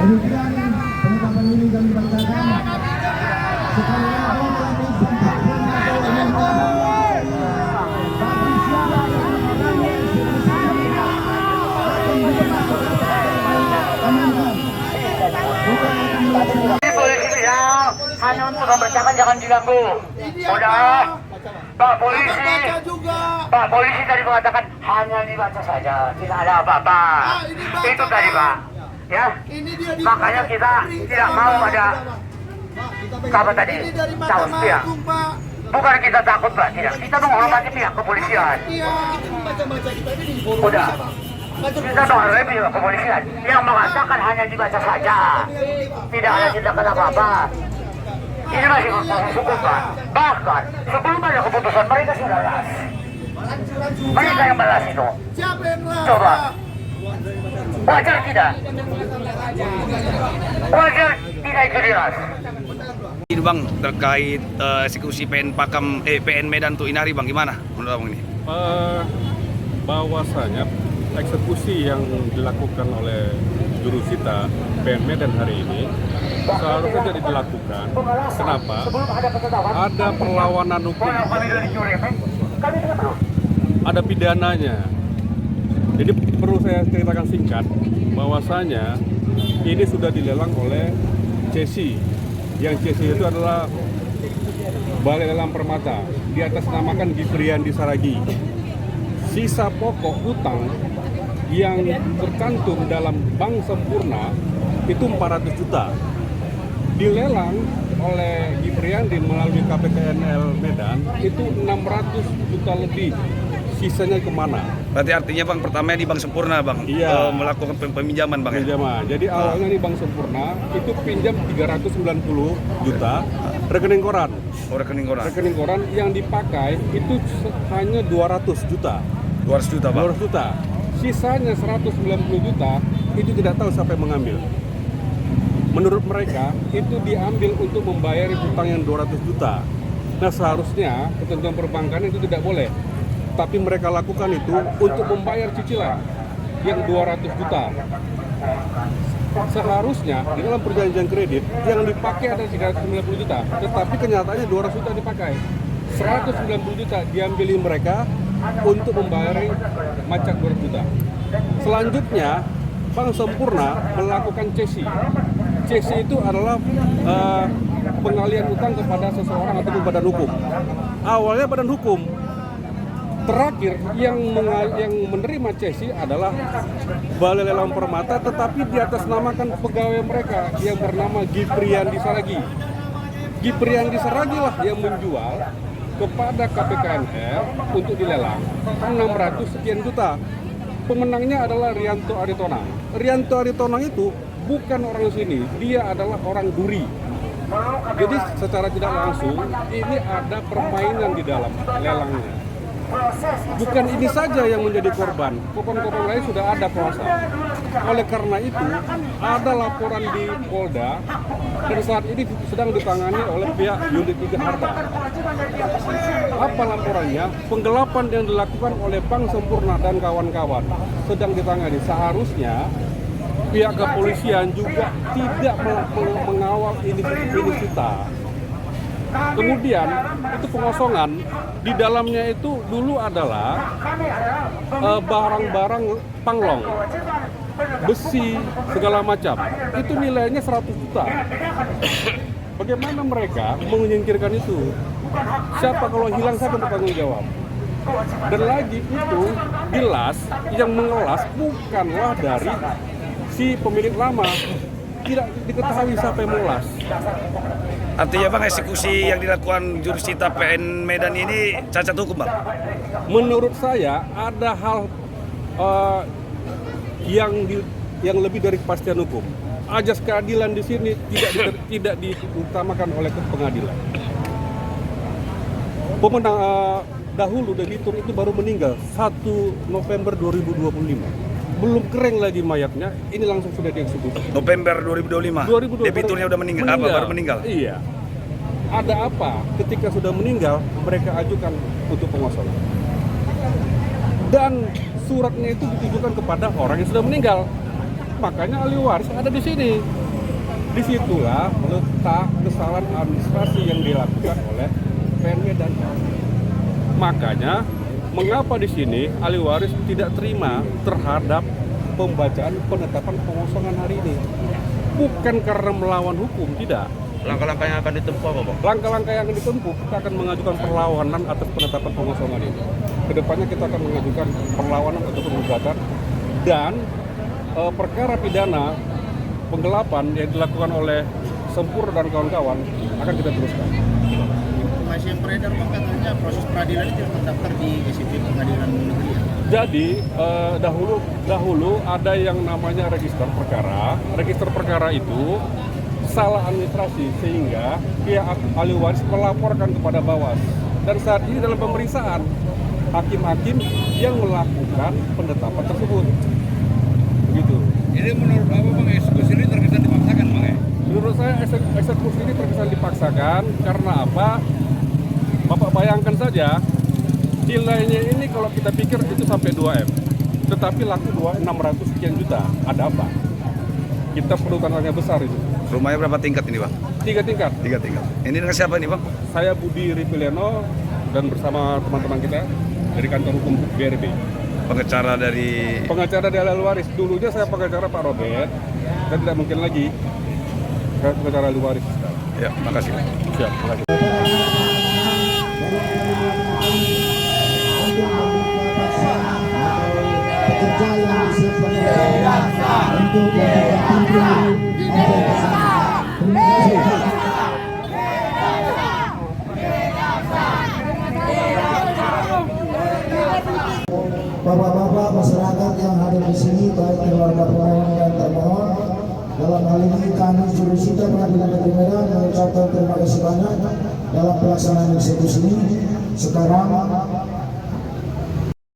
Demikian penetapan ini kami bacakan. Sekali lagi kami sampaikan atau umumkan bagi siapa yang melanggar sebenarnya akan dilakukan amankan. Bukan akan melakukan. Polisi ya, hanya untuk membacakan jangan diganggu. Udah, Pak Polisi. Pak Polisi tadi mengatakan hanya dibaca saja, tidak ada apa-apa. Itu tadi Pak. Ya, makanya kita tidak mau ada apa tadi calon pihak. Bukan kita takut Pak, tidak. Kita menghormati pihak kepolisian. Udah, kita menghormati pihak kepolisian yang mengatakan hanya dibaca saja, tidak ada tindakan apa-apa. Ini masih proses hukum Pak. Bahkan sebelum ada keputusan mereka sudah balas. Mereka yang balas itu. Coba. Wajar tidak? Wajar tidak itu dilas. Ini Bang, terkait eksekusi PN PN Medan untuk Inari Bang, gimana menurut Bang ini? Bahwasanya eksekusi yang dilakukan oleh jurusita PN Medan hari ini seharusnya jadi dilakukan. Kenapa? Ada perlawanan hukum, ada pidananya. Jadi perlu saya ceritakan singkat bahwasanya ini sudah dilelang oleh CSI. Yang CSI itu adalah Balai Lelang Permata, di atas namakan Gipriandi Saragi. Sisa pokok hutang yang tercantum dalam Bank Sempurna itu 400 juta. Dilelang oleh Gipriandi melalui KPKNL Medan itu 600 juta lebih. Sisanya kemana? Berarti artinya Bang, pertama di Bank Sempurna Bang, Iya. melakukan peminjaman Bang. Pinjaman. Jadi awalnya di Bank Sempurna itu pinjam 390 juta rekening koran. Oh, rekening koran. Rekening koran yang dipakai itu hanya 200 juta. 200 juta Bang. 200 juta. Sisanya 190 juta itu tidak tahu siapa yang mengambil. Menurut mereka itu diambil untuk membayar hutang yang 200 juta. Nah, seharusnya ketentuan perbankan itu tidak boleh. Tapi mereka lakukan itu untuk membayar cicilan yang 200 juta. Seharusnya di dalam perjanjian kredit yang dipakai ada 390 juta, tetapi kenyataannya 200 juta dipakai. 190 juta diambilin mereka untuk membayar macak 200 juta. Selanjutnya Bank Sempurna melakukan cesi. Cesi itu adalah pengalian utang kepada seseorang atau badan hukum. Awalnya badan hukum. Terakhir yang menerima cesi adalah Balai Lelang Permata, tetapi di atas namakan pegawai mereka yang bernama Gipriandi Saragi. Gipriandi Saragi lah yang menjual kepada KPKNL untuk dilelang 600 sekian juta. Pemenangnya adalah Rianto Aritonang. Rianto Aritonang itu bukan orang sini, dia adalah orang Duri. Jadi secara tidak langsung ini ada permainan di dalam lelangnya. Bukan ini saja yang menjadi korban, korban-korban lain sudah ada kuasa. Oleh karena itu, ada laporan di Polda dan saat ini sedang ditangani oleh pihak unit 3 Harta. Apa laporannya? Penggelapan yang dilakukan oleh Bank Sempurna dan kawan-kawan sedang ditangani. Seharusnya pihak kepolisian juga tidak mengawal ini kita. Kemudian itu pengosongan di dalamnya itu dulu adalah barang-barang panglong, besi, segala macam. Itu nilainya 100 juta. Bagaimana mereka menyingkirkan itu? Siapa kalau hilang, siapa yang bertanggung jawab? Dan lagi itu jelas yang mengelas bukanlah dari si pemilik lama. Tidak diketahui siapa yang mengelas. Artinya Bang, eksekusi yang dilakukan jurusita PN Medan ini cacat hukum Bang? Menurut saya ada hal yang lebih dari kepastian hukum. Ajas keadilan di sini tidak diutamakan oleh pengadilan. Pemenang dahulu debitur itu baru meninggal 1 November 2025. Belum kering lagi mayatnya, ini langsung sudah dieksekusi. November 2025. Debiturnya udah meninggal. Apa baru meninggal? Iya. Ada apa? Ketika sudah meninggal, mereka ajukan untuk pengosongan. Dan suratnya itu ditujukan kepada orang yang sudah meninggal. makanya ahli waris ada di sini. Disitulah letak kesalahan administrasi yang dilakukan oleh PN Medan. Makanya mengapa di sini ahli waris tidak terima terhadap pembacaan penetapan pengosongan hari ini? Bukan karena melawan hukum, tidak. Langkah-langkah yang akan ditempuh apa, Bang? Langkah-langkah yang ditempuh, kita akan mengajukan perlawanan atas penetapan pengosongan ini. Kedepannya kita akan mengajukan perlawanan atau gugatan dan perkara pidana penggelapan yang dilakukan oleh Sempur dan kawan-kawan akan kita teruskan. Informasi yang beredar Bang, katanya proses peradilan itu terdaftar di SIP Pengadilan Negeri. Jadi dahulu ada yang namanya register perkara. Register perkara itu salah administrasi sehingga pihak ahli waris melaporkan kepada Bawas. Dan saat ini dalam pemeriksaan hakim-hakim yang melakukan penetapan tersebut. Begitu. Ini menurut Bapak, Bang, eksekusi ini terkesan dipaksakan, Bang, ya? Menurut saya eksekusi ini terkesan dipaksakan karena apa? Bapak bayangkan saja nilainya ini kalau kita pikir itu sampai 2M, tetapi laku 600 sekian juta. Ada apa? Kita perlu tanahnya besar itu. Rumahnya berapa tingkat ini, Bang? 3 tingkat. 3 tingkat. Ini dengan siapa ini, Bang? Saya Budi Ripileno dan bersama teman-teman kita dari kantor hukum BRB. Pengacara dari ahli waris. Dulunya saya pengacara Pak Robert dan tidak mungkin lagi saya pengacara ahli waris sekarang. Ya, makasih. Siap, makasih. Pekerja yang disiapkan untuk Bapak-bapak masyarakat yang hadir di sini, baik keluarga pemohon dan termohon, dalam hal ini kami jurusita Pengadilan Negeri Medan mengucapkan terima kasih banyak dalam pelaksanaan eksekusi ini. Sekarang